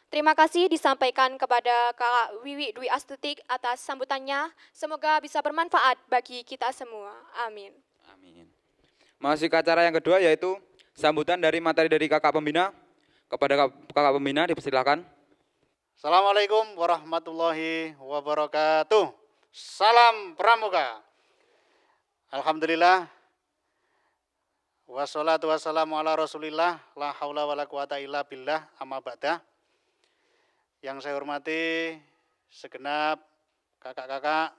Terima kasih disampaikan kepada Kak Wiwi Dwi Astuti atas sambutannya. Semoga bisa bermanfaat bagi kita semua. Amin. Amin. Masih ke acara yang kedua yaitu sambutan dari materi dari kakak pembina. Kepada kakak pembina dipersilakan. Assalamualaikum warahmatullahi wabarakatuh. Salam Pramuka. Alhamdulillah. Wassalatu wassalamu ala rasulillah. La haula wa la quwata illa billah amma ba'dah. Yang saya hormati segenap kakak-kakak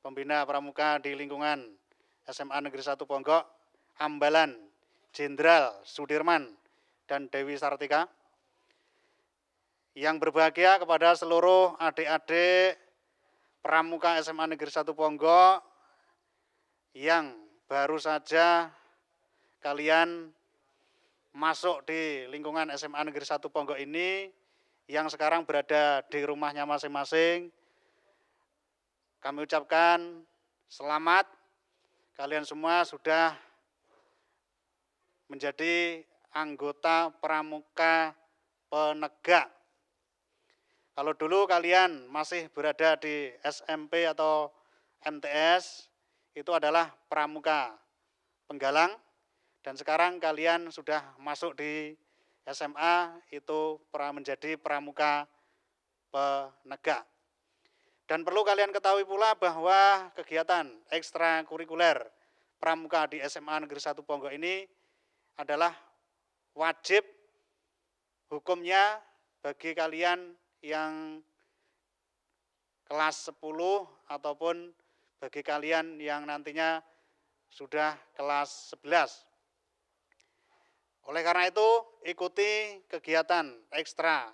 pembina pramuka di lingkungan SMA Negeri 1 Ponggok, Ambalan, Jenderal Sudirman, dan Dewi Sartika. Yang berbahagia kepada seluruh adik-adik pramuka SMA Negeri 1 Ponggok yang baru saja kalian masuk di lingkungan SMA Negeri 1 Ponggok ini, yang sekarang berada di rumahnya masing-masing. Kami ucapkan selamat, kalian semua sudah menjadi anggota pramuka penegak. Kalau dulu kalian masih berada di SMP atau MTS, itu adalah pramuka penggalang, dan sekarang kalian sudah masuk di SMA, itu menjadi pramuka penegak. Dan perlu kalian ketahui pula bahwa kegiatan ekstrakurikuler pramuka di SMA Negeri 1 Ponggok ini adalah wajib hukumnya bagi kalian yang kelas 10 ataupun bagi kalian yang nantinya sudah kelas 11. Oleh karena itu, ikuti kegiatan ekstra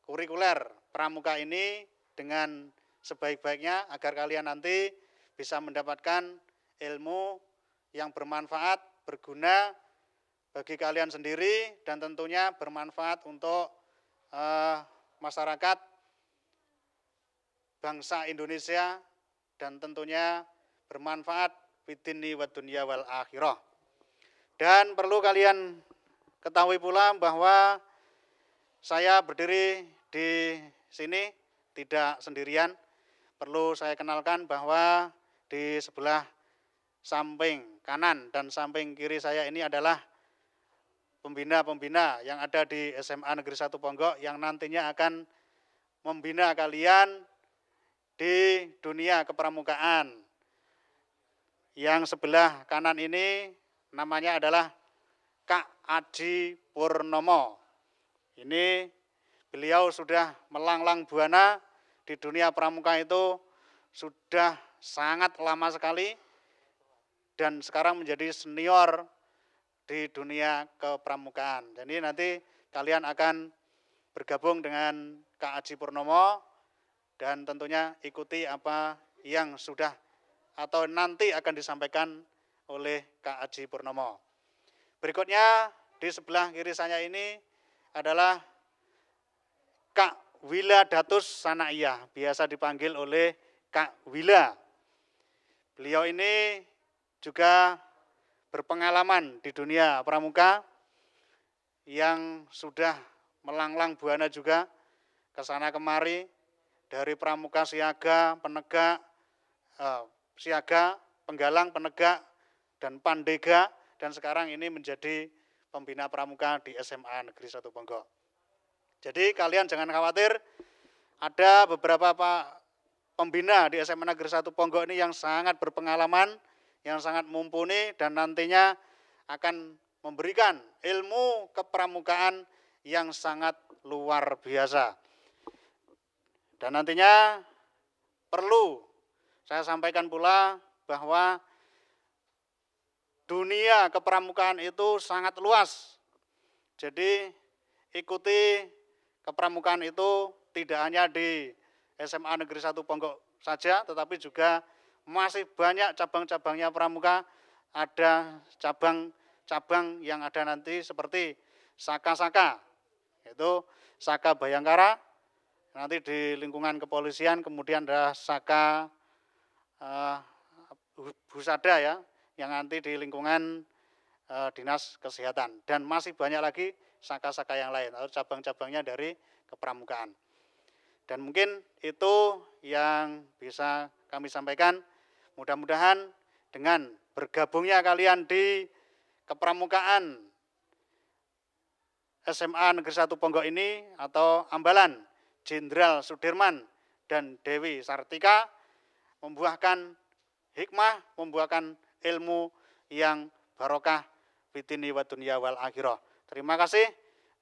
kurikuler pramuka ini dengan sebaik-baiknya agar kalian nanti bisa mendapatkan ilmu yang bermanfaat, berguna bagi kalian sendiri, dan tentunya bermanfaat untuk masyarakat bangsa Indonesia, dan tentunya bermanfaat fid-dini wad dunya wal akhirah. Dan perlu kalian ketahui pula bahwa saya berdiri di sini tidak sendirian. Perlu saya kenalkan bahwa di sebelah samping kanan dan samping kiri saya ini adalah pembina-pembina yang ada di SMA Negeri 1 Ponggok yang nantinya akan membina kalian di dunia kepramukaan. Yang sebelah kanan ini namanya adalah Kak Aji Purnomo. Ini beliau sudah melanglang buana di dunia pramuka itu sudah sangat lama sekali, dan sekarang menjadi senior di dunia kepramukaan. Jadi nanti kalian akan bergabung dengan Kak Aji Purnomo, dan tentunya ikuti apa yang sudah atau nanti akan disampaikan oleh Kak Aji Purnomo. Berikutnya di sebelah kiri saya ini adalah Kak Wila Datus Sanaiyah, biasa dipanggil oleh Kak Wila. Beliau ini juga berpengalaman di dunia pramuka yang sudah melanglang buana juga ke sana kemari, dari pramuka siaga, penegak, siaga, penggalang, penegak, dan pandega, dan sekarang ini menjadi pembina pramuka di SMA Negeri 1 Ponggok. Jadi kalian jangan khawatir, ada beberapa pembina di SMA Negeri 1 Ponggok ini yang sangat berpengalaman, yang sangat mumpuni, dan nantinya akan memberikan ilmu kepramukaan yang sangat luar biasa. Dan nantinya perlu saya sampaikan pula bahwa dunia kepramukaan itu sangat luas. Jadi ikuti kepramukaan itu tidak hanya di SMA Negeri 1 Ponggok saja, tetapi juga masih banyak cabang-cabangnya pramuka. Ada cabang-cabang yang ada nanti seperti Saka-Saka, yaitu Saka Bayangkara, nanti di lingkungan kepolisian, kemudian ada Saka Husada ya, yang nanti di lingkungan Dinas Kesehatan, dan masih banyak lagi saka-saka yang lain atau cabang-cabangnya dari kepramukaan. Dan mungkin itu yang bisa kami sampaikan. Mudah-mudahan dengan bergabungnya kalian di kepramukaan SMA Negeri 1 Ponggok ini atau Ambalan Jenderal Sudirman dan Dewi Sartika membuahkan hikmah, membuahkan ilmu yang barokah fitini wa dunya wal akhirah. Terima kasih.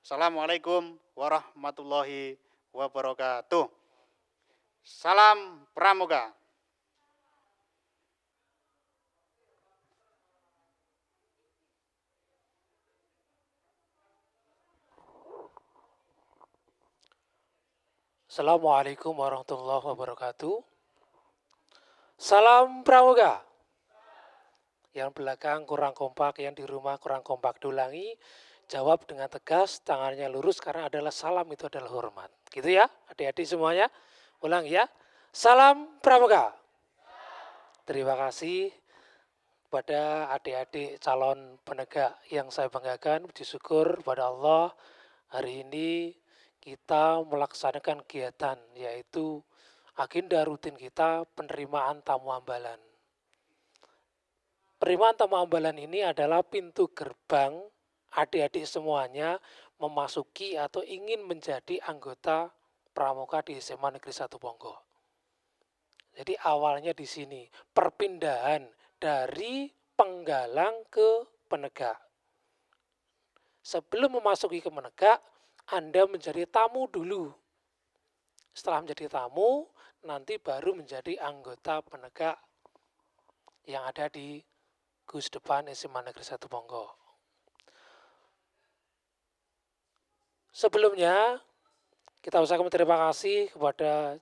Assalamualaikum warahmatullahi wabarakatuh. Salam Pramuka. Assalamualaikum warahmatullahi wabarakatuh. Salam Pramuka. Yang belakang kurang kompak, yang di rumah kurang kompak, diulangi. Jawab dengan tegas, tangannya lurus karena adalah salam itu adalah hormat. Gitu ya, adik-adik semuanya. Ulang ya. Salam Pramuka. Terima kasih pada adik-adik calon penegak yang saya banggakan. Puji syukur pada Allah hari ini kita melaksanakan kegiatan yaitu agenda rutin kita penerimaan tamu ambalan. Penerimaan tamu ambalan ini adalah pintu gerbang adik-adik semuanya memasuki atau ingin menjadi anggota pramuka di SMA Negeri 1 Ponggok. Jadi awalnya di sini perpindahan dari penggalang ke penegak. Sebelum memasuki ke penegak, Anda menjadi tamu dulu. Setelah menjadi tamu, nanti baru menjadi anggota penegak yang ada di Gus Depan SMA Negeri 1 Ponggok. Sebelumnya, kita usahakan berterima kasih kepada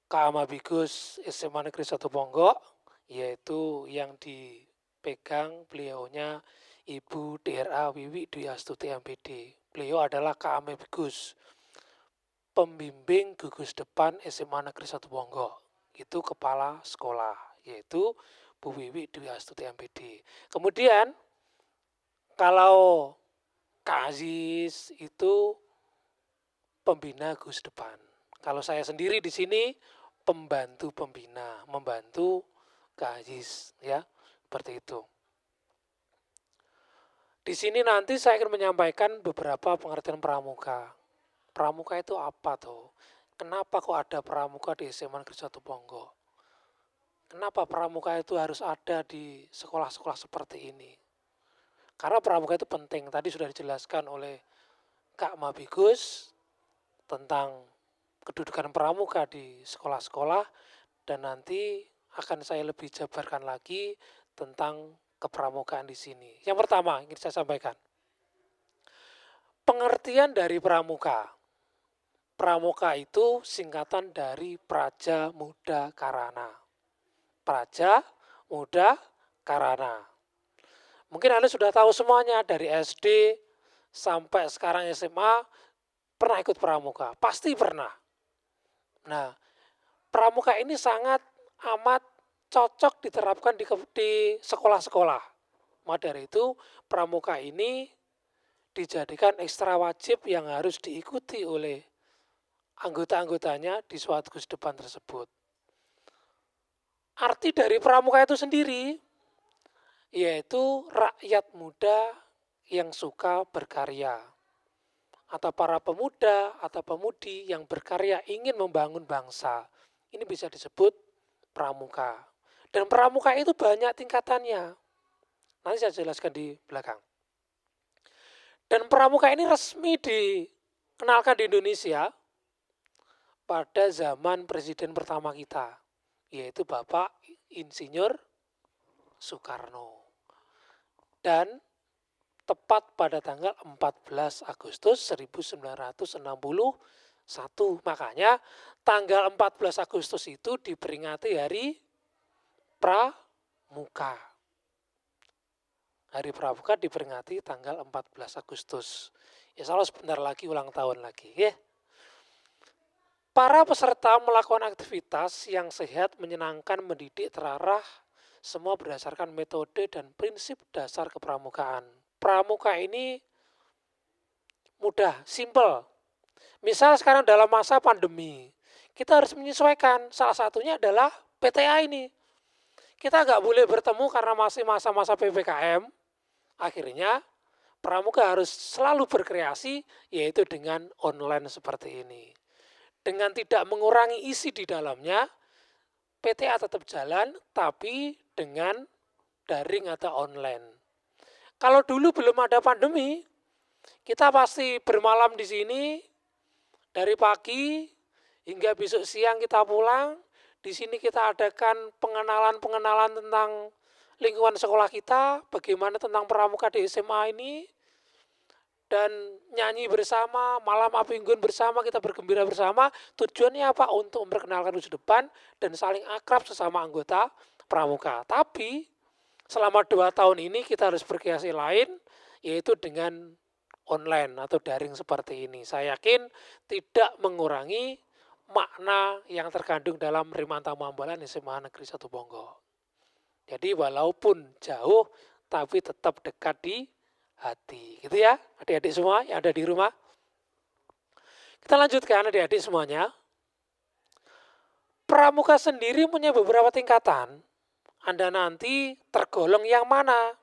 Kak Amabigus SMA Negeri 1 Ponggok, yaitu yang dipegang beliaunya Ibu DRA Wiwi Dwi Astuti MPD. Beliau adalah Kak Amabigus, pembimbing gugus depan SMA Negeri 1 Ponggok. Itu kepala sekolah, yaitu Bu Wiwi Dwi Astuti MPD. Kemudian, kalau Kak Aziz itu pembina gugus depan. Kalau saya sendiri di sini pembantu pembina, membantu Kak Aziz, ya, seperti itu. Di sini nanti saya akan menyampaikan beberapa pengertian pramuka. Pramuka itu apa tuh? Kenapa kok ada pramuka di SMA Negeri 1 Ponggok? Kenapa pramuka itu harus ada di sekolah-sekolah seperti ini? Karena pramuka itu penting. Tadi sudah dijelaskan oleh Kak Mabigus tentang kedudukan pramuka di sekolah-sekolah, dan nanti akan saya lebih jabarkan lagi tentang kepramukaan di sini. Yang pertama ingin saya sampaikan, pengertian dari pramuka. Pramuka itu singkatan dari Praja Muda Karana. Praja Muda Karana. Mungkin Anda sudah tahu semuanya dari SD sampai sekarang SMA pernah ikut pramuka, pasti pernah. Nah, pramuka ini sangat amat cocok diterapkan di sekolah-sekolah. Maka dari itu, pramuka ini dijadikan ekstra wajib yang harus diikuti oleh anggota-anggotanya di suatu Gus Depan tersebut. Arti dari pramuka itu sendiri, yaitu rakyat muda yang suka berkarya. Atau para pemuda atau pemudi yang berkarya ingin membangun bangsa. Ini bisa disebut pramuka. Dan pramuka itu banyak tingkatannya. Nanti saya jelaskan di belakang. Dan pramuka ini resmi dikenalkan di Indonesia pada zaman presiden pertama kita, yaitu Bapak Insinyur Soekarno. Dan tepat pada tanggal 14 Agustus 1961. Makanya tanggal 14 Agustus itu diperingati Hari Pramuka. Hari Pramuka diperingati tanggal 14 Agustus. Insya Allah sebentar lagi ulang tahun lagi. Ya. Para peserta melakukan aktivitas yang sehat, menyenangkan, mendidik, terarah, semua berdasarkan metode dan prinsip dasar kepramukaan. Pramuka ini mudah, simple. Misal sekarang dalam masa pandemi, kita harus menyesuaikan. Salah satunya adalah PTA ini. Kita nggak boleh bertemu karena masih masa-masa PPKM. Akhirnya pramuka harus selalu berkreasi, yaitu dengan online seperti ini. Dengan tidak mengurangi isi di dalamnya, PTA tetap jalan, tapi dengan daring atau online. Kalau dulu belum ada pandemi, kita pasti bermalam di sini, dari pagi hingga besok siang kita pulang. Di sini kita adakan pengenalan-pengenalan tentang lingkungan sekolah kita, bagaimana tentang pramuka di SMA ini, dan nyanyi bersama, malam api unggun bersama, kita bergembira bersama. Tujuannya apa? Untuk memperkenalkan usia depan dan saling akrab sesama anggota pramuka. Tapi selama 2 tahun ini kita harus berkreasi lain, yaitu dengan online atau daring seperti ini. Saya yakin tidak mengurangi makna yang terkandung dalam Rimanta Mambalan SMA Negeri 1 Bonggo. Jadi walaupun jauh, tapi tetap dekat di hati. Gitu ya, adik-adik semua yang ada di rumah. Kita lanjutkan adik-adik semuanya. Pramuka sendiri punya beberapa tingkatan. Anda nanti tergolong yang mana?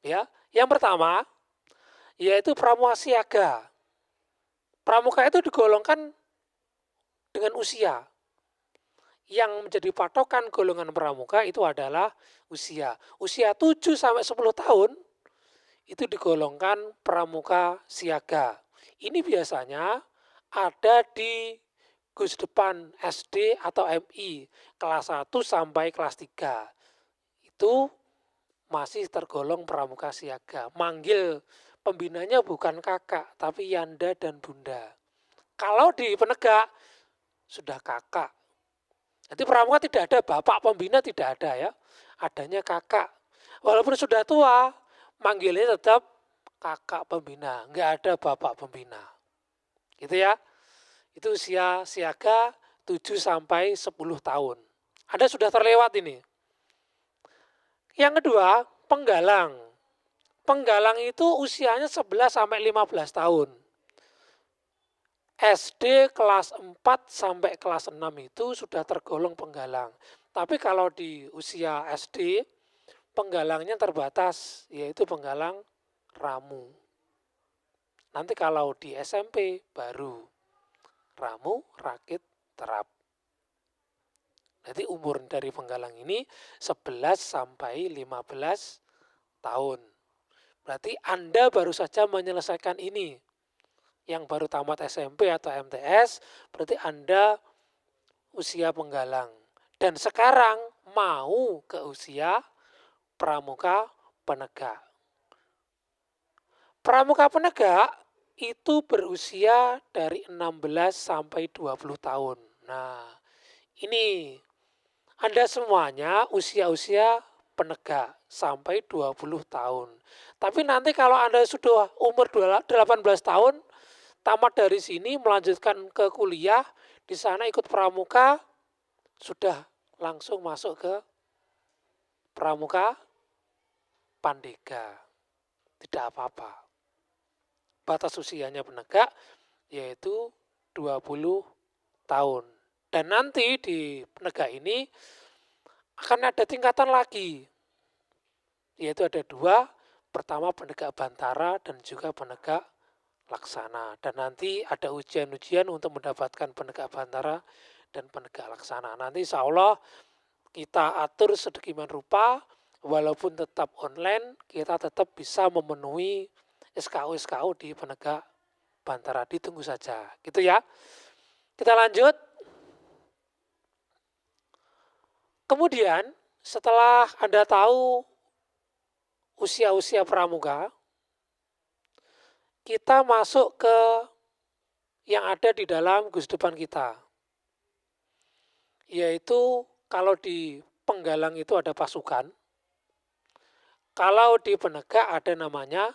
Ya, yang pertama yaitu pramuka siaga. Pramuka itu digolongkan dengan usia. Yang menjadi patokan golongan pramuka itu adalah usia. Usia 7 sampai 10 tahun itu digolongkan pramuka siaga. Ini biasanya ada di Gusdepan SD atau MI kelas 1 sampai kelas 3. Itu masih tergolong pramuka siaga. Manggil pembinanya bukan kakak, tapi Yanda dan Bunda. Kalau di penegak, sudah kakak. Jadi pramuka tidak ada bapak pembina, tidak ada ya. Adanya kakak. Walaupun sudah tua, manggilnya tetap kakak pembina. Enggak ada bapak pembina. Gitu ya. Itu usia siaga 7 sampai 10 tahun. Anda sudah terlewat ini. Yang kedua, penggalang. Penggalang itu usianya 11 sampai 15 tahun. SD kelas 4 sampai kelas 6 itu sudah tergolong penggalang. Tapi kalau di usia SD, penggalangnya terbatas, yaitu penggalang ramu. Nanti kalau di SMP baru ramu, rakit, terap. Jadi umur dari penggalang ini 11 sampai 15 tahun. Berarti Anda baru saja menyelesaikan ini. Yang baru tamat SMP atau MTS, berarti Anda usia penggalang. Dan sekarang mau ke usia pramuka penegak. Pramuka penegak itu berusia dari 16 sampai 20 tahun. Nah, ini Anda semuanya usia-usia penegak sampai 20 tahun. Tapi nanti kalau Anda sudah umur 18 tahun, tamat dari sini melanjutkan ke kuliah, di sana ikut pramuka, sudah langsung masuk ke pramuka pandega. Tidak apa-apa. Batas usianya penegak yaitu 20 tahun. Dan nanti di penegak ini akan ada tingkatan lagi, yaitu ada 2, pertama penegak bantara dan juga penegak laksana. Dan nanti ada ujian-ujian untuk mendapatkan penegak bantara dan penegak laksana. Nanti insya Allah kita atur sedemikian rupa, walaupun tetap online, kita tetap bisa memenuhi SKU di penegak bantara. Ditunggu saja, gitu ya. Kita lanjut. Kemudian setelah Anda tahu usia-usia pramuka, kita masuk ke yang ada di dalam Gusdepan kita. Yaitu kalau di penggalang itu ada pasukan, kalau di penegak ada namanya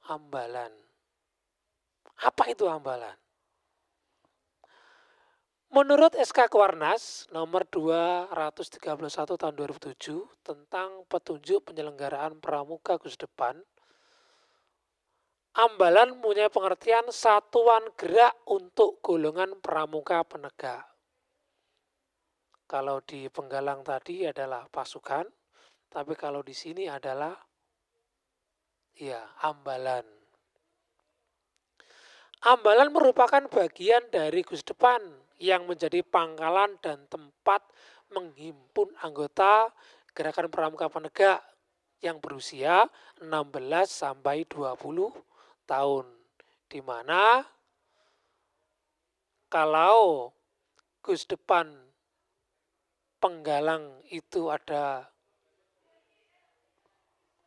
ambalan. Apa itu ambalan? Menurut SK Kuarnas nomor 231 tahun 2007 tentang petunjuk penyelenggaraan pramuka Gusdepan, Ambalan punya pengertian satuan gerak untuk golongan pramuka penegak. Kalau di Penggalang tadi adalah pasukan, tapi kalau di sini adalah ya ambalan. Ambalan merupakan bagian dari Gusdepan yang menjadi pangkalan dan tempat menghimpun anggota gerakan pramuka penegak yang berusia 16 sampai 20 tahun. Di mana kalau Gusdepan Penggalang itu ada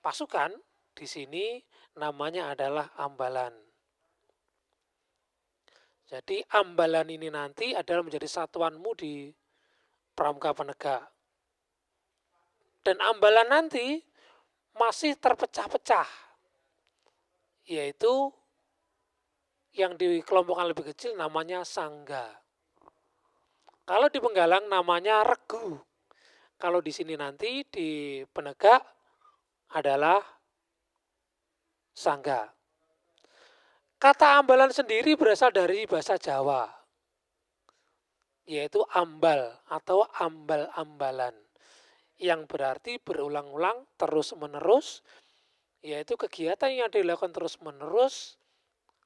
pasukan, di sini namanya adalah ambalan. Jadi ambalan ini nanti adalah menjadi satuanmu di pramuka penegak. Dan ambalan nanti masih terpecah-pecah, yaitu yang dikelompokkan lebih kecil namanya sangga. Kalau di Penggalang namanya regu. Kalau di sini nanti di penegak adalah sangga. Kata ambalan sendiri berasal dari bahasa Jawa, yaitu ambal atau ambal-ambalan, yang berarti berulang-ulang terus-menerus, yaitu kegiatan yang dilakukan terus-menerus.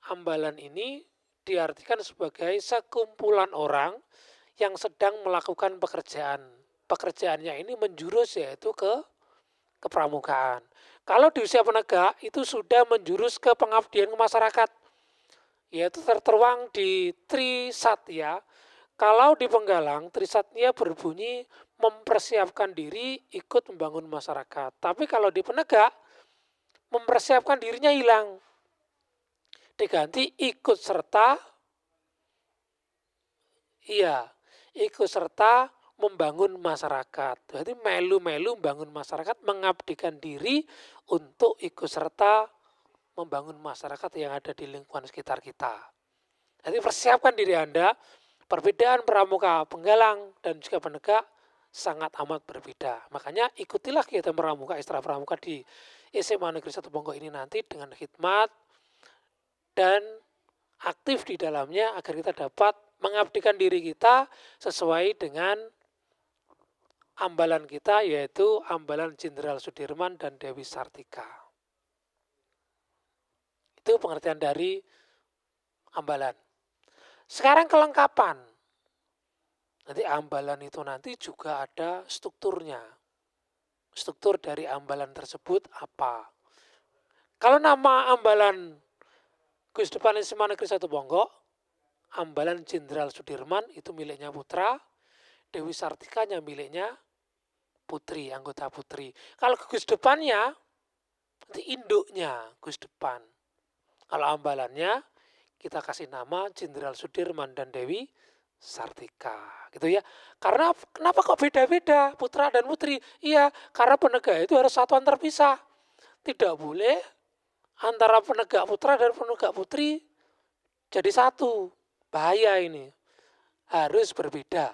Ambalan ini diartikan sebagai sekumpulan orang yang sedang melakukan pekerjaan. Pekerjaannya ini menjurus yaitu ke kepramukaan. Kalau di usia penegak itu sudah menjurus ke pengabdian ke masyarakat, yaitu tertuang di Trisatya. Kalau di Penggalang, Trisatya berbunyi mempersiapkan diri ikut membangun masyarakat. Tapi kalau di penegak, mempersiapkan dirinya hilang. Diganti ikut serta, ikut serta membangun masyarakat. Berarti melu-melu membangun masyarakat, mengabdikan diri untuk ikut serta membangun masyarakat yang ada di lingkungan sekitar kita. Jadi persiapkan diri Anda, perbedaan pramuka Penggalang dan juga penegak sangat amat berbeda. Makanya ikutilah kegiatan pramuka, Istra Pramuka di SMA Negeri 1 Ponggok ini nanti dengan khidmat dan aktif di dalamnya agar kita dapat mengabdikan diri kita sesuai dengan ambalan kita, yaitu ambalan Jenderal Sudirman dan Dewi Sartika. Itu pengertian dari ambalan. Sekarang kelengkapan. Nanti ambalan itu nanti juga ada strukturnya. Struktur dari ambalan tersebut apa? Kalau nama ambalan Gusdepan SMA Negeri 1 Ponggok, ambalan Jenderal Sudirman itu miliknya putra, Dewi Sartikanya miliknya putri, anggota putri. Kalau Gusdepannya, nanti induknya Gusdepan. Kalau ambalannya, kita kasih nama Jenderal Sudirman dan Dewi Sartika, gitu ya. Karena kenapa kok beda-beda putra dan putri? Iya, karena penegak itu harus satuan terpisah. Tidak boleh antara penegak putra dan penegak putri jadi satu. Bahaya ini. Harus berbeda.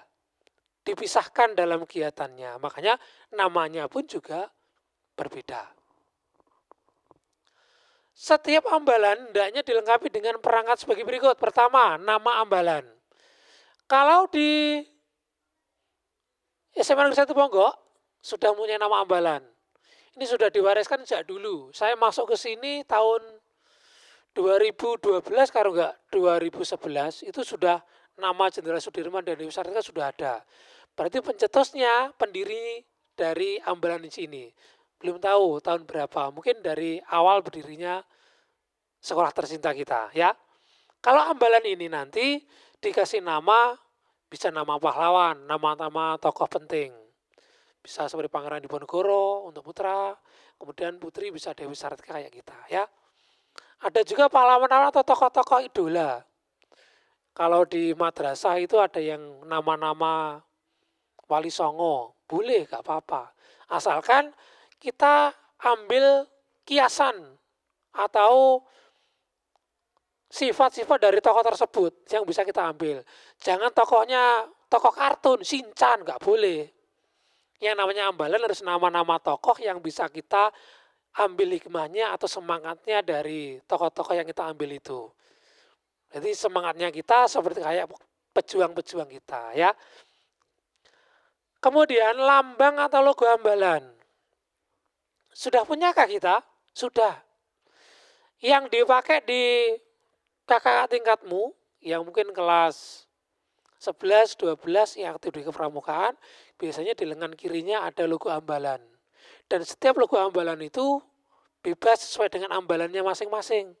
Dipisahkan dalam kegiatannya. Makanya namanya pun juga berbeda. Setiap ambalan hendaknya dilengkapi dengan perangkat sebagai berikut. Pertama, nama ambalan. Kalau di SMA Negeri 1 Ponggok sudah punya nama ambalan. Ini sudah diwariskan sejak dulu. Saya masuk ke sini tahun 2012 kalau enggak 2011 itu sudah nama Jenderal Sudirman dan Dewi Sartika sudah ada. Berarti pencetusnya pendiri dari ambalan di sini. Belum tahu tahun berapa. Mungkin dari awal berdirinya sekolah tercinta kita, ya. Kalau ambalan ini nanti dikasih nama, bisa nama pahlawan, nama-nama tokoh penting. Bisa seperti Pangeran Diponegoro untuk putra, kemudian putri bisa Dewi Sartika kayak kita, ya. Ada juga pahlawan atau tokoh-tokoh idola. Kalau di madrasah itu ada yang nama-nama Wali Songo, boleh gak apa-apa. Asalkan kita ambil kiasan atau sifat-sifat dari tokoh tersebut yang bisa kita ambil. Jangan tokohnya tokoh kartun, Shinchan, gak boleh. Yang namanya ambalan harus nama-nama tokoh yang bisa kita ambil hikmahnya atau semangatnya dari tokoh-tokoh yang kita ambil itu. Jadi semangatnya kita seperti kayak pejuang-pejuang kita ya. Kemudian lambang atau logo ambalan. Sudah punyakah kita? Sudah. Yang dipakai di kakak tingkatmu yang mungkin kelas 11, 12 yang aktif di kepramukaan, biasanya di lengan kirinya ada logo ambalan. Dan setiap logo ambalan itu bebas sesuai dengan ambalannya masing-masing.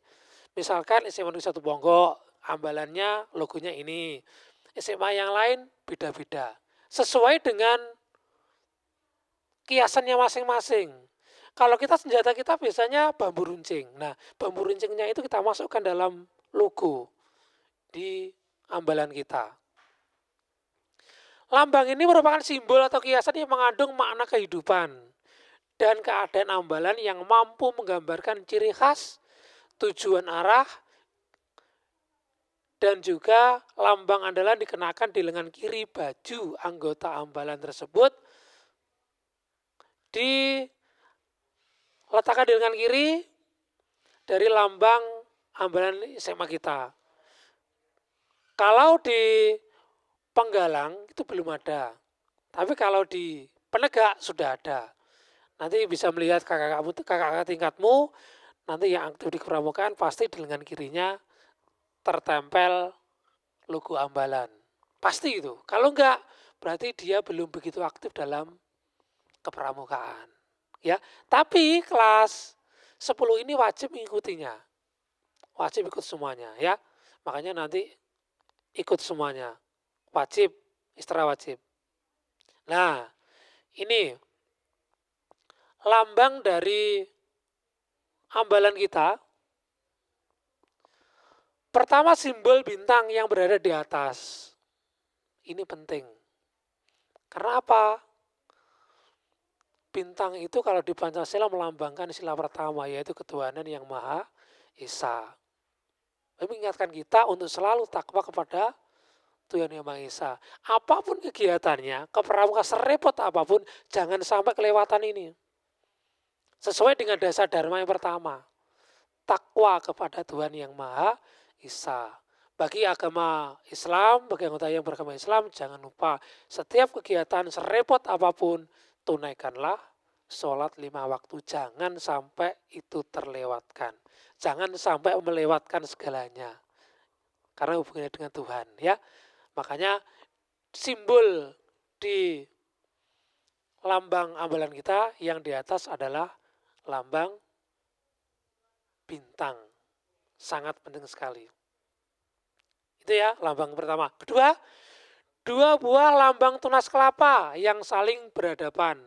Misalkan SMA Negeri 1 Ponggok, ambalannya logonya ini. SMA yang lain beda-beda. Sesuai dengan kiasannya masing-masing. Kalau kita senjata kita biasanya bambu runcing. Nah, bambu runcingnya itu kita masukkan dalam logo di ambalan kita. Lambang ini merupakan simbol atau kiasan yang mengandung makna kehidupan dan keadaan ambalan yang mampu menggambarkan ciri khas, tujuan arah, dan juga lambang andalan dikenakan di lengan kiri baju anggota ambalan tersebut diletakkan di lengan kiri dari lambang ambalan SMA kita. Kalau di penggalang itu belum ada, tapi kalau di penegak sudah ada. Nanti bisa melihat kakak tingkatmu, nanti yang aktif di kepramukaan pasti di lengan kirinya tertempel logo ambalan. Pasti itu. Kalau enggak, berarti dia belum begitu aktif dalam kepramukaan. Ya, tapi kelas 10 ini wajib mengikutinya. Wajib ikut semuanya ya. Makanya nanti ikut semuanya. Wajib, istra wajib. Nah, ini lambang dari ambalan kita. Pertama simbol bintang yang berada di atas. Ini penting. Karena apa? Bintang itu kalau di Pancasila melambangkan sila pertama yaitu ketuhanan yang Maha Esa. Mengingatkan kita untuk selalu takwa kepada Tuhan Yang Maha Esa. Apapun kegiatannya, kepramukaan serepot apapun, jangan sampai kelewatan ini. Sesuai dengan dasar dharma yang pertama. Takwa kepada Tuhan Yang Maha Esa. Bagi agama Islam, bagi anggota yang beragama Islam, jangan lupa setiap kegiatan serepot apapun, tunaikanlah sholat 5 waktu. Jangan sampai itu terlewatkan. Jangan sampai melewatkan segalanya. Karena hubungannya dengan Tuhan ya. Makanya simbol di lambang ambalan kita yang di atas adalah lambang bintang. Sangat penting sekali. Itu ya lambang pertama. Kedua, 2 buah lambang tunas kelapa yang saling berhadapan.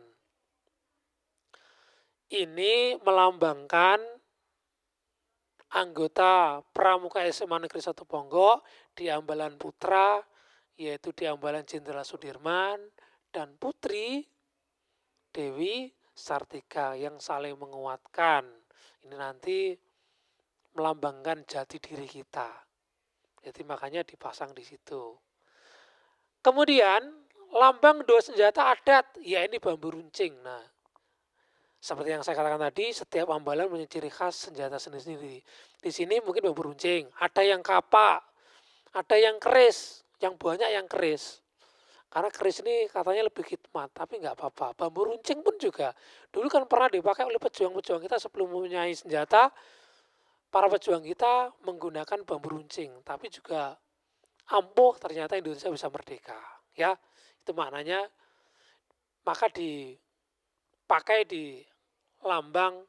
Ini melambangkan anggota Pramuka SMA Negeri 1 Ponggok di ambalan putra, yaitu di ambalan Jenderal Sudirman, dan putri Dewi Sartika yang saling menguatkan. Ini nanti melambangkan jati diri kita. Jadi makanya dipasang di situ. Kemudian lambang 2 senjata adat, ya ini bambu runcing. Nah, seperti yang saya katakan tadi, setiap ambalan punya ciri khas senjata sendiri-sendiri. Di sini mungkin bambu runcing, ada yang kapak, ada yang keris, yang banyak yang keris. Karena keris ini katanya lebih khidmat, tapi nggak apa-apa. Bambu runcing pun juga, dulu kan pernah dipakai oleh pejuang-pejuang kita sebelum mempunyai senjata. Para pejuang kita menggunakan bambu runcing, tapi juga ampuh ternyata Indonesia bisa merdeka. Ya, itu maknanya. Maka dipakai di lambang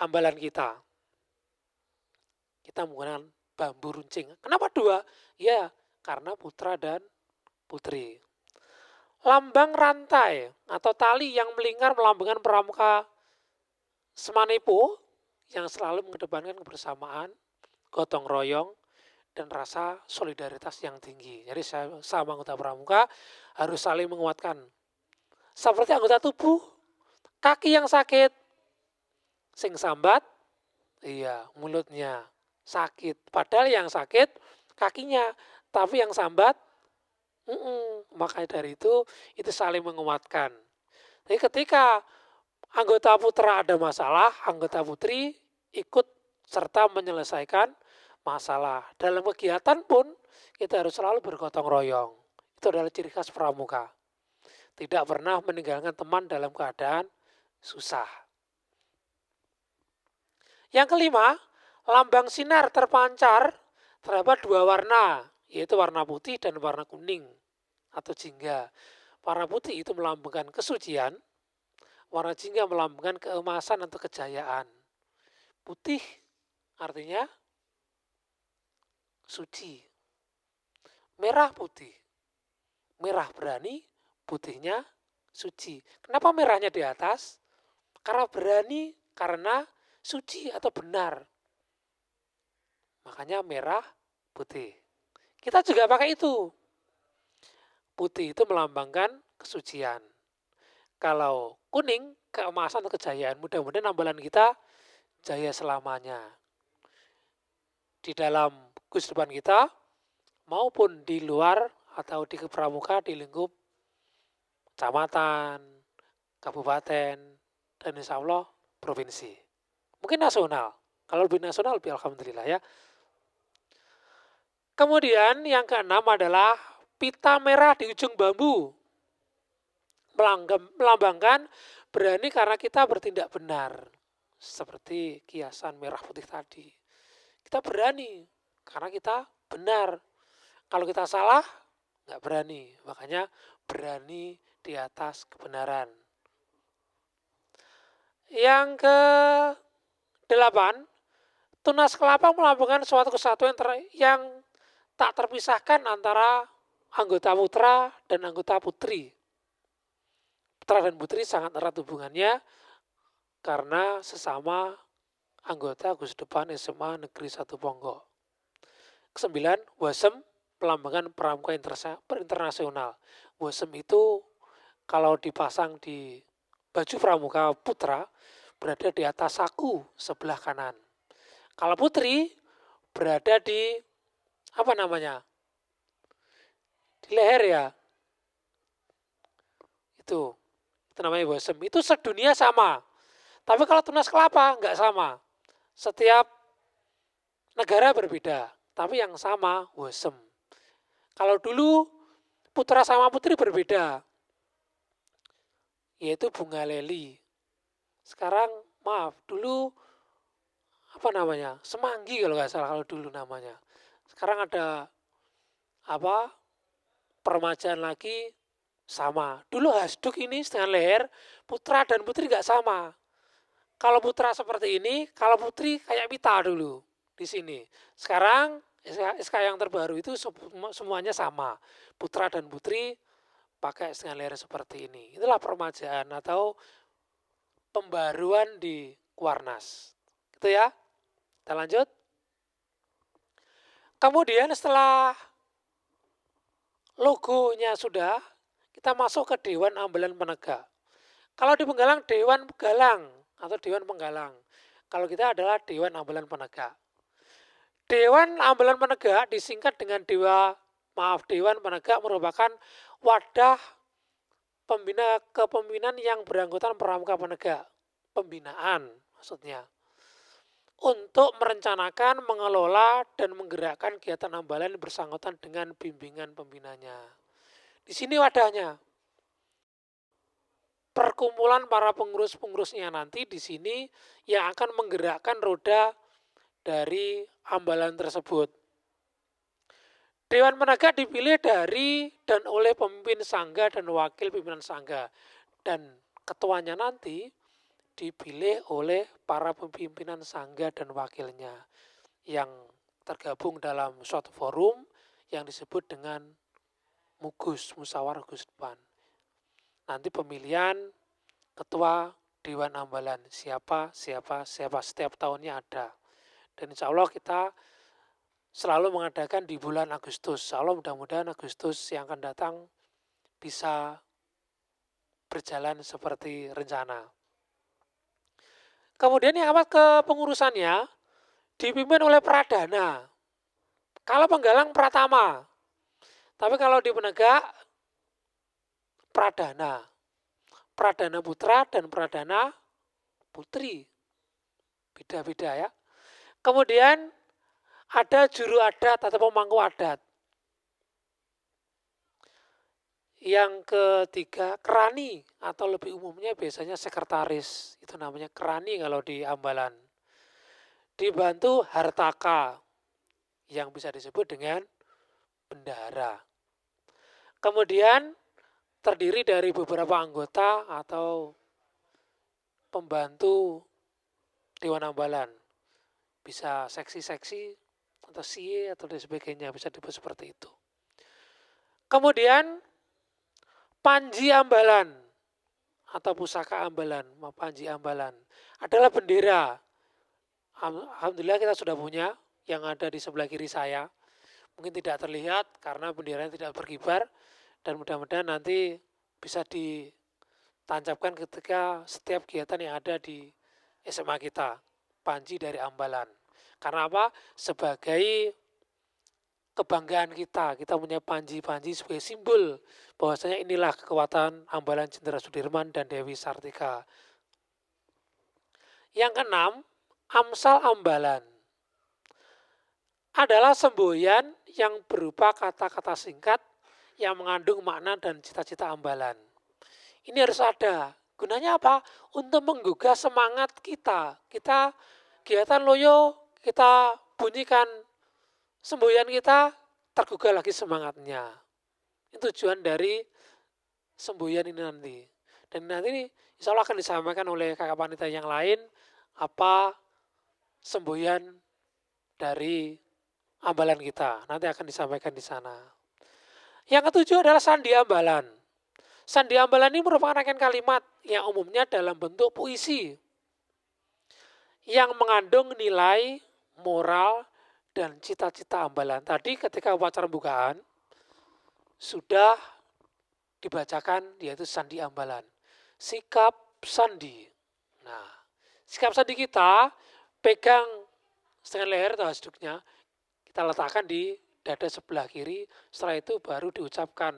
ambalan kita. Kita menggunakan bambu runcing. Kenapa 2? Ya, karena putra dan putri. Lambang rantai atau tali yang melingkar melambangkan pramuka Semanepo yang selalu mengedepankan kebersamaan, gotong royong, dan rasa solidaritas yang tinggi. Jadi sama anggota pramuka harus saling menguatkan. Seperti anggota tubuh, kaki yang sakit, sing sambat, iya mulutnya sakit. Padahal yang sakit kakinya, tapi yang sambat, makanya dari itu saling menguatkan. Jadi ketika anggota putra ada masalah, anggota putri ikut serta menyelesaikan masalah. Dalam kegiatan pun kita harus selalu bergotong royong. Itu adalah ciri khas pramuka. Tidak pernah meninggalkan teman dalam keadaan susah. Yang kelima, lambang sinar terpancar terdapat dua warna, yaitu warna putih dan warna kuning atau jingga. Warna putih itu melambangkan kesucian, warna jingga melambangkan keemasan atau kejayaan. Putih artinya suci. Merah putih. Merah berani, putihnya suci. Kenapa merahnya di atas? Karena berani, karena suci atau benar. Makanya merah putih. Kita juga pakai itu. Putih itu melambangkan kesucian. Kalau kuning, keemasan atau kejayaan. Mudah-mudahan ambalan kita jaya selamanya. Di dalam kehidupan kita, maupun di luar atau di pramuka di lingkup kecamatan, kabupaten, dan insya Allah provinsi. Mungkin nasional. Kalau lebih nasional, lebih alhamdulillah ya. Kemudian yang keenam adalah pita merah di ujung bambu. Melambangkan berani karena kita bertindak benar. Seperti kiasan merah putih tadi. Kita berani karena kita benar. Kalau kita salah, nggak berani. Makanya berani di atas kebenaran. Yang ke-8, tunas kelapa melambangkan suatu kesatuan yang tak terpisahkan antara anggota putra dan anggota putri. Putra dan putri sangat erat hubungannya karena sesama anggota Gus Depan SMA Negeri 1 Ponggok. Kesembilan, wasem melambangkan pramuka internasional. Wasem itu kalau dipasang di baju pramuka putra berada di atas saku sebelah kanan. Kalau putri berada di di leher ya. Itu namanya wasem. Itu sedunia sama. Tapi kalau tunas kelapa nggak sama. Setiap negara berbeda. Tapi yang sama wasem. Kalau dulu putra sama putri berbeda. Yaitu bunga leli. Sekarang dulu semanggi kalau nggak salah kalau dulu namanya. Sekarang ada permajaan lagi sama. Dulu hasduk ini setengah leher, putra dan putri nggak sama. Kalau putra seperti ini, kalau putri kayak pita dulu di sini. Sekarang SK yang terbaru itu semuanya sama. Putra dan putri pakai setengah leher seperti ini. Itulah permajaan atau pembaruan di Kuarnas. Gitu ya. Kita lanjut. Kemudian setelah logonya sudah, kita masuk ke Dewan Ambalan Penegak. Kalau di Penggalang, Dewan Penggalang atau Dewan Penggalang. Kalau kita adalah Dewan Ambalan Penegak. Dewan Ambalan Penegak disingkat dengan Dewan Penegak merupakan wadah pembina kepemimpinan yang beranggotakan pramuka penegak. Pembinaan maksudnya. Untuk merencanakan, mengelola, dan menggerakkan kegiatan ambalan bersangkutan dengan bimbingan pembinanya. Di sini wadahnya. Perkumpulan para pengurus-pengurusnya nanti di sini yang akan menggerakkan roda dari ambalan tersebut. Dewan Penegak dipilih dari dan oleh pemimpin sangga dan wakil pimpinan sangga. Dan ketuanya nanti dipilih oleh para pimpinan sangga dan wakilnya yang tergabung dalam suatu forum yang disebut dengan MUGUS, Musyawarah Gus Depan. Nanti pemilihan ketua Dewan Ambalan siapa setiap tahunnya ada. Dan insya Allah kita selalu mengadakan di bulan Agustus. Insya Allah mudah-mudahan Agustus yang akan datang bisa berjalan seperti rencana. Kemudian yang amat kepengurusannya dipimpin oleh Pradana. Kalau Penggalang Pratama. Tapi kalau di Penegak Pradana. Pradana Putra dan Pradana putri. Beda-beda ya. Kemudian ada juru adat atau pemangku adat. Yang ketiga, kerani atau lebih umumnya biasanya sekretaris. Itu namanya kerani kalau di Ambalan. Dibantu hartaka yang bisa disebut dengan bendahara. Kemudian terdiri dari beberapa anggota atau pembantu Dewan Ambalan. Bisa seksi-seksi atau sie atau dan sebagainya, bisa disebut seperti itu. Kemudian Panji Ambalan atau pusaka Ambalan, Panji Ambalan adalah bendera. Alhamdulillah kita sudah punya yang ada di sebelah kiri saya. Mungkin tidak terlihat karena benderanya tidak berkibar dan mudah-mudahan nanti bisa ditancapkan ketika setiap kegiatan yang ada di SMA kita. Panji dari Ambalan. Karena apa? Sebagai kebanggaan kita punya panji-panji sebagai simbol bahwasanya inilah kekuatan Ambalan Jenderal Sudirman dan Dewi Sartika. Yang keenam, Amsal Ambalan adalah semboyan yang berupa kata-kata singkat yang mengandung makna dan cita-cita Ambalan. Ini harus ada. Gunanya apa? Untuk menggugah semangat kita. Kita kegiatan loyo, kita bunyikan semboyan kita, tergugah lagi semangatnya. Itu tujuan dari semboyan ini nanti. Dan nanti insya Allah akan disampaikan oleh kakak panitia yang lain apa semboyan dari Ambalan kita. Nanti akan disampaikan di sana. Yang ketujuh adalah Sandi Ambalan. Sandi Ambalan ini merupakan rangkaian kalimat yang umumnya dalam bentuk puisi yang mengandung nilai, moral, dan cita-cita Ambalan. Tadi ketika upacara pembukaan sudah dibacakan yaitu Sandi Ambalan. Sikap sandi. Nah, sikap sandi kita pegang setengah leher atau hasduknya, kita letakkan di dada sebelah kiri, setelah itu baru diucapkan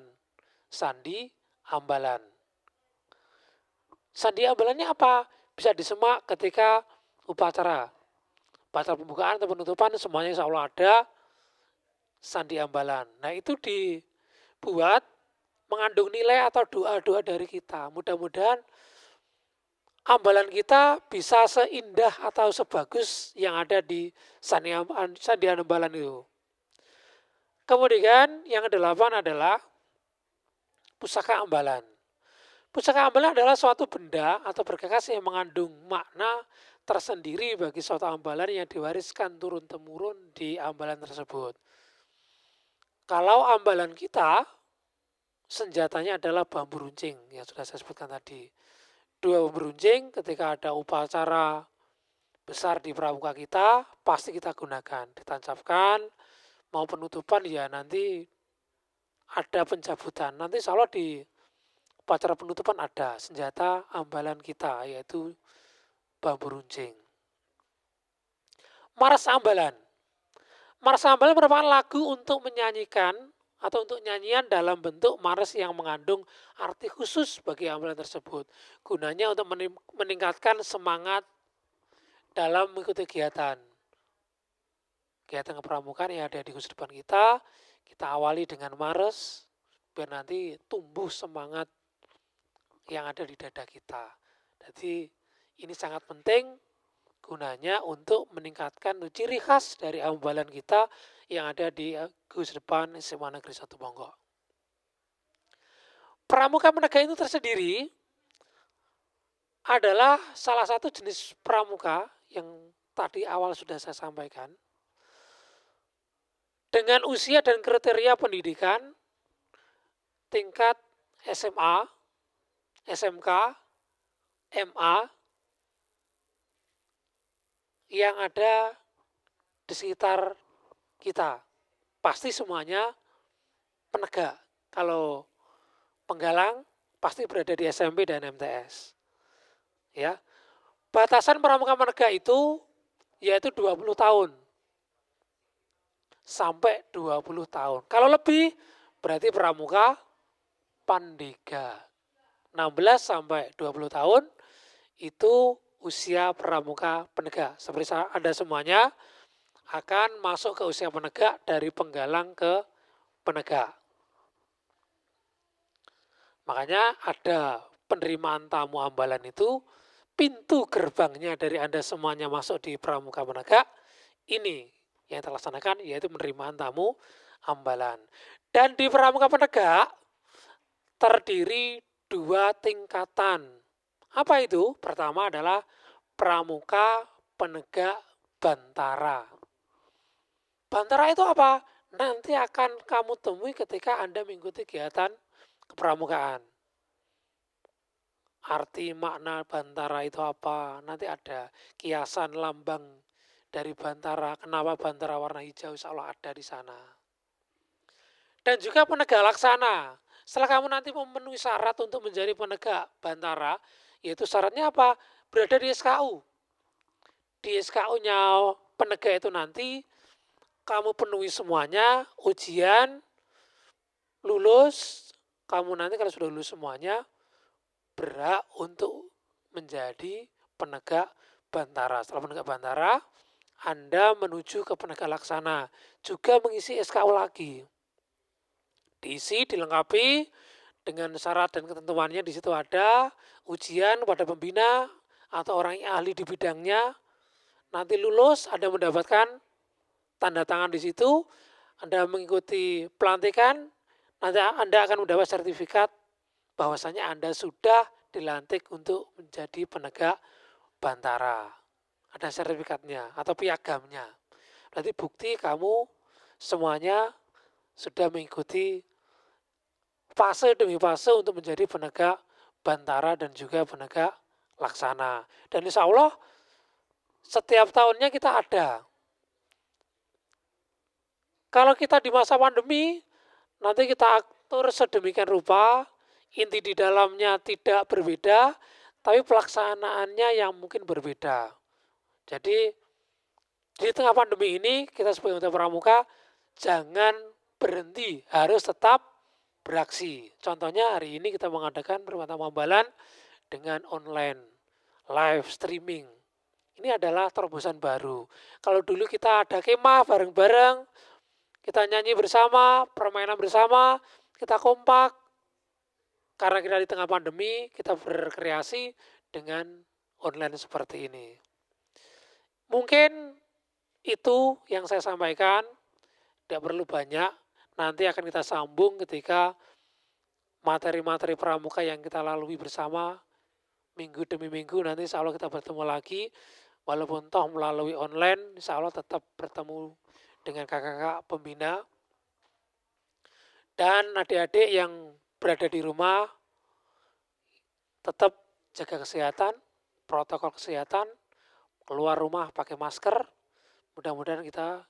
Sandi Ambalan. Sandi Ambalannya apa? Bisa disemak ketika upacara pembukaan atau penutupan, semuanya insya Allah ada Sandi Ambalan. Nah itu dibuat mengandung nilai atau doa-doa dari kita. Mudah-mudahan Ambalan kita bisa seindah atau sebagus yang ada di Sandi Ambalan itu. Kemudian yang kedelapan adalah pusaka Ambalan. Pusaka Ambalan adalah suatu benda atau bergegas yang mengandung makna tersendiri bagi suatu Ambalan yang diwariskan turun-temurun di Ambalan tersebut. Kalau Ambalan kita, senjatanya adalah bambu runcing yang sudah saya sebutkan tadi. 2 bambu runcing ketika ada upacara besar di pramuka kita, pasti kita gunakan. Ditancapkan, mau penutupan ya nanti ada pencabutan. Nanti insya Allah di upacara penutupan ada senjata Ambalan kita yaitu bambu runcing. Maras Ambalan. Maras Ambalan merupakan lagu untuk menyanyikan atau untuk nyanyian dalam bentuk maras yang mengandung arti khusus bagi Ambalan tersebut. Gunanya untuk meningkatkan semangat dalam mengikuti kegiatan kepramukaan yang ada di kursi depan kita. Kita awali dengan maras biar nanti tumbuh semangat yang ada di dada kita. Jadi ini sangat penting gunanya untuk meningkatkan ciri khas dari Ambalan kita yang ada di kursi depan SMA Negeri 1 Ponggok. Pramuka Menegak itu tersendiri adalah salah satu jenis pramuka yang tadi awal sudah saya sampaikan. Dengan usia dan kriteria pendidikan tingkat SMA, SMK, MA yang ada di sekitar kita. Pasti semuanya penegak. Kalau penggalang pasti berada di SMP dan MTS. Ya. Batasan pramuka menegak itu yaitu 20 tahun. Sampai 20 tahun. Kalau lebih berarti pramuka pandega. 16 sampai 20 tahun itu usia pramuka penegak. Seperti Anda semuanya akan masuk ke usia penegak dari penggalang ke penegak. Makanya ada penerimaan tamu ambalan itu, pintu gerbangnya dari Anda semuanya masuk di pramuka penegak, ini yang terlaksanakan yaitu penerimaan tamu ambalan. Dan di pramuka penegak terdiri 2 tingkatan. Apa itu? Pertama adalah pramuka penegak bantara. Bantara itu apa? Nanti akan kamu temui ketika Anda mengikuti kegiatan kepramukaan. Arti makna bantara itu apa? Nanti ada kiasan lambang dari bantara. Kenapa bantara warna hijau? Insya Allah ada di sana. Dan juga penegak laksana. Setelah kamu nanti memenuhi syarat untuk menjadi penegak bantara, yaitu syaratnya apa? Berada di SKU. Di SKU-nya penegak itu nanti kamu penuhi semuanya, ujian, lulus, kamu nanti kalau sudah lulus semuanya, berhak untuk menjadi penegak bantara. Setelah penegak bantara, Anda menuju ke penegak laksana, juga mengisi SKU lagi. Diisi, dilengkapi dengan syarat dan ketentuannya di situ ada, ujian pada pembina atau orang yang ahli di bidangnya. Nanti lulus, Anda mendapatkan tanda tangan di situ, Anda mengikuti pelantikan, nanti Anda akan mendapat sertifikat bahwasanya Anda sudah dilantik untuk menjadi penegak bantara. Ada sertifikatnya atau piagamnya. Berarti bukti kamu semuanya sudah mengikuti fase demi fase untuk menjadi penegak bantara dan juga penegak laksana. Dan insya Allah setiap tahunnya kita ada. Kalau kita di masa pandemi, nanti kita atur sedemikian rupa, inti di dalamnya tidak berbeda, tapi pelaksanaannya yang mungkin berbeda. Jadi di tengah pandemi ini kita sebagai anggota pramuka jangan berhenti, harus tetap beraksi. Contohnya hari ini kita mengadakan permata mambalan dengan online, live streaming. Ini adalah terobosan baru. Kalau dulu kita ada kemah bareng-bareng, kita nyanyi bersama, permainan bersama, kita kompak. Karena kita di tengah pandemi, kita berkreasi dengan online seperti ini. Mungkin itu yang saya sampaikan, tidak perlu banyak. Nanti akan kita sambung ketika materi-materi pramuka yang kita lalui bersama, minggu demi minggu, nanti insya Allah kita bertemu lagi. Walaupun toh melalui online, insya Allah tetap bertemu dengan kakak-kakak pembina. Dan adik-adik yang berada di rumah, tetap jaga kesehatan, protokol kesehatan, keluar rumah pakai masker. Mudah-mudahan kita,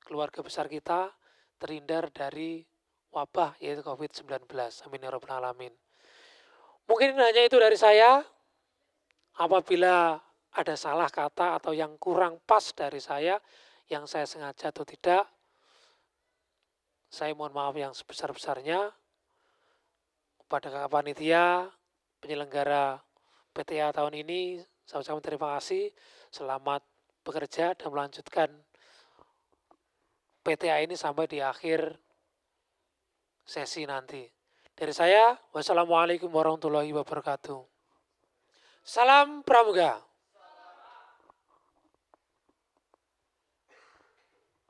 keluarga besar kita, terhindar dari wabah yaitu COVID-19. Amin ya rabbal alamin. Mungkin hanya itu dari saya. Apabila ada salah kata atau yang kurang pas dari saya, yang saya sengaja atau tidak, saya mohon maaf yang sebesar-besarnya kepada kakak panitia, penyelenggara PTA tahun ini. Saya ucapkan terima kasih, selamat bekerja dan melanjutkan PTA ini sampai di akhir sesi nanti. Dari saya, wassalamualaikum warahmatullahi wabarakatuh. Salam Pramuka.